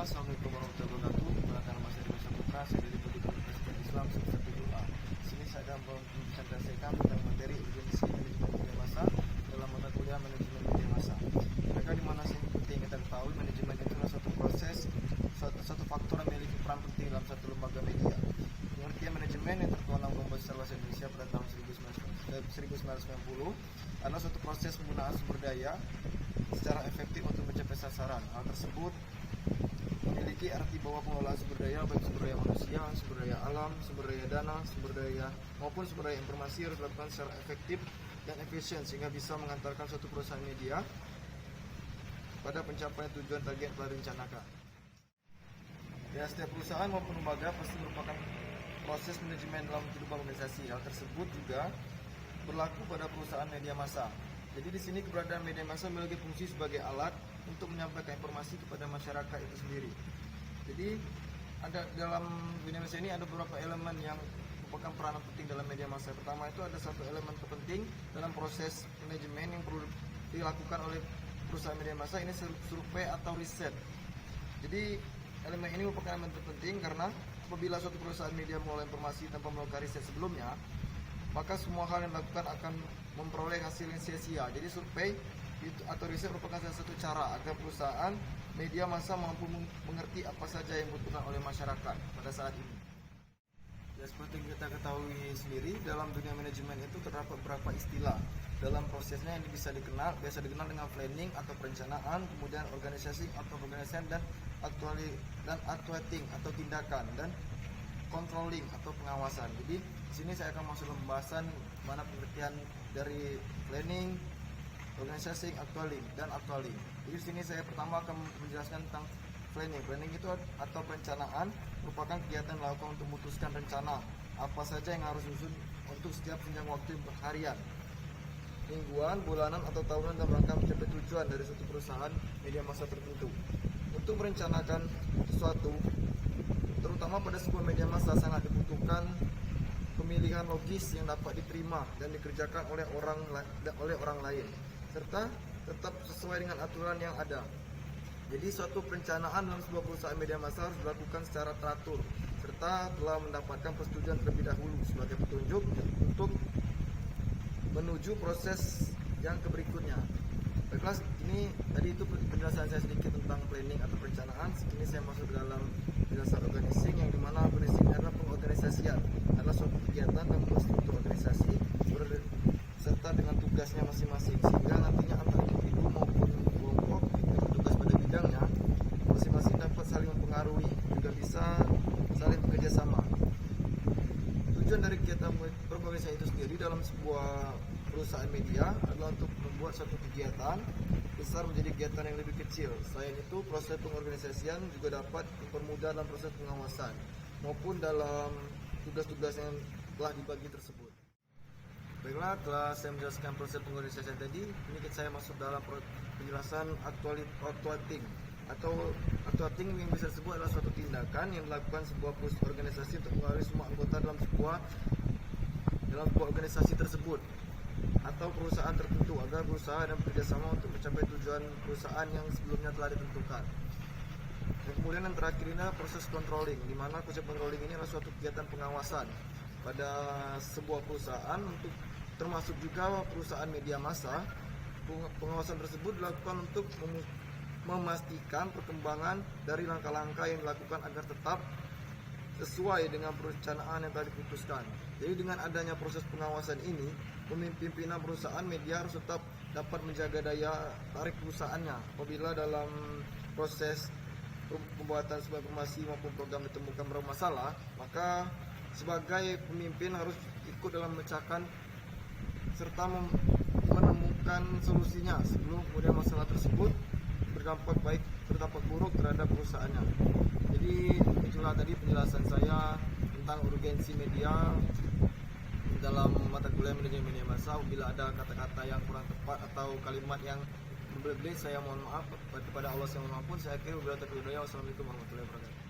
Assalamualaikum warahmatullahi wabarakatuh. Perkenalkan nama saya Dwi Saputra, saya dari Universitas Islam semester 7A. Di sini saya akan mempresentasikan tentang materi urgensi manajemen media massa dalam mata kuliah manajemen media massa. Mereka di mana yang penting kita ketahui, manajemen itu adalah suatu proses, suatu faktor yang memiliki peran penting dalam satu lembaga media. Pengertian manajemen yang tertuang dalam Undang-Undang Besar Bahasa Indonesia pada tahun 1990 adalah suatu proses penggunaan sumber daya secara efektif untuk mencapai sasaran. Hal tersebut memiliki arti bahwa pengelolaan sumber daya, baik sumber daya manusia, sumber daya alam, sumber daya dana, sumber daya maupun sumber daya informasi harus dilakukan secara efektif dan efisien sehingga bisa mengantarkan suatu perusahaan media pada pencapaian tujuan target yang telah direncanakan. Ya, setiap perusahaan maupun lembaga pasti merupakan proses manajemen dalam kehidupan organisasi. Hal tersebut juga berlaku pada perusahaan media massa. Jadi di sini keberadaan media massa memiliki fungsi sebagai alat untuk menyampaikan informasi kepada masyarakat itu sendiri. Jadi ada dalam media massa ini ada beberapa elemen yang merupakan peranan penting dalam media massa. Pertama itu ada satu elemen terpenting dalam proses manajemen yang perlu dilakukan oleh perusahaan media massa, ini survei atau riset. Jadi elemen ini merupakan elemen terpenting karena apabila suatu perusahaan media mengolah informasi tanpa melakukan riset sebelumnya, maka semua hal yang dilakukan akan memperoleh hasil yang sia-sia. Jadi survei atau riset merupakan salah satu cara agar perusahaan media massa mampu mengerti apa saja yang dibutuhkan oleh masyarakat pada saat ini. Ya, seperti kita ketahui sendiri, dalam dunia manajemen itu terdapat beberapa istilah. Dalam prosesnya yang biasa dikenal dengan planning atau perencanaan, kemudian organisasi atau pengorganisasian, dan actuating atau tindakan, dan controlling atau pengawasan. Jadi di sini saya akan masuk ke pembahasan mana pengertian dari planning, organizing, actuating, dan actuating. Jadi di sini saya pertama akan menjelaskan tentang planning. Planning itu atau perencanaan merupakan kegiatan dilakukan untuk memutuskan rencana apa saja yang harus disusun untuk setiap jenjang waktu harian, mingguan, bulanan, atau tahunan dalam rangka mencapai tujuan dari suatu perusahaan media massa tertentu. Untuk merencanakan sesuatu, terutama pada sebuah media massa, sangat dibutuhkan pemilihan logis yang dapat diterima dan dikerjakan oleh orang lain, serta tetap sesuai dengan aturan yang ada. Jadi suatu perencanaan dalam sebuah perusahaan media massa harus dilakukan secara teratur serta telah mendapatkan persetujuan terlebih dahulu sebagai petunjuk untuk menuju proses yang berikutnya. Baiklah, ini tadi itu penjelasan saya sedikit tentang planning atau perencanaan. Kini saya masuk ke dalam penjelasan organizing, yang dimana organizing adalah pengorganisasian, adalah suatu kegiatan dan struktur organisasi serta dengan tugasnya masing-masing, sehingga nantinya antara individu maupun kelompok yang bertugas pada bidangnya masing-masing dapat saling mempengaruhi, juga bisa saling bekerja sama. Tujuan dari kegiatan berorganisasi itu sendiri dalam sebuah perusahaan media adalah untuk membuat suatu kegiatan besar menjadi kegiatan yang lebih kecil. Selain itu, proses pengorganisasian juga dapat dipermudah dalam proses pengawasan maupun dalam tugas-tugas yang telah dibagi tersebut. Baiklah, telah saya menjelaskan proses pengorganisasian tadi, ini saya masuk dalam penjelasan actuating. Actuating yang bisa disebut adalah suatu tindakan yang dilakukan sebuah organisasi untuk mengaruhi semua anggota dalam sebuah organisasi tersebut atau perusahaan tertentu agar berusaha dan bekerjasama untuk mencapai tujuan perusahaan yang sebelumnya telah ditentukan. Dan kemudian yang terakhir ini adalah proses controlling, di mana proses controlling ini adalah suatu kegiatan pengawasan pada sebuah perusahaan, untuk termasuk juga perusahaan media massa. Pengawasan tersebut dilakukan untuk memastikan perkembangan dari langkah-langkah yang dilakukan agar tetap sesuai dengan perencanaan yang telah diputuskan. Jadi dengan adanya proses pengawasan ini, pimpinan perusahaan media harus tetap dapat menjaga daya tarik perusahaannya. Apabila dalam proses pembuatan sebuah informasi maupun program ditemukan bermasalah, maka sebagai pemimpin harus ikut dalam memecahkan serta menemukan solusinya sebelum kemudian masalah tersebut berdampak baik berdampak buruk terhadap perusahaannya. Jadi itulah tadi penjelasan saya tentang urgensi media dalam mata kuliah manajemen media massa. Bila ada kata-kata yang kurang tepat atau kalimat yang berbelit-belit, saya mohon maaf. Kepada Allah saya mohon ampun. Saya akhiri. Wassalamualaikum warahmatullahi wabarakatuh.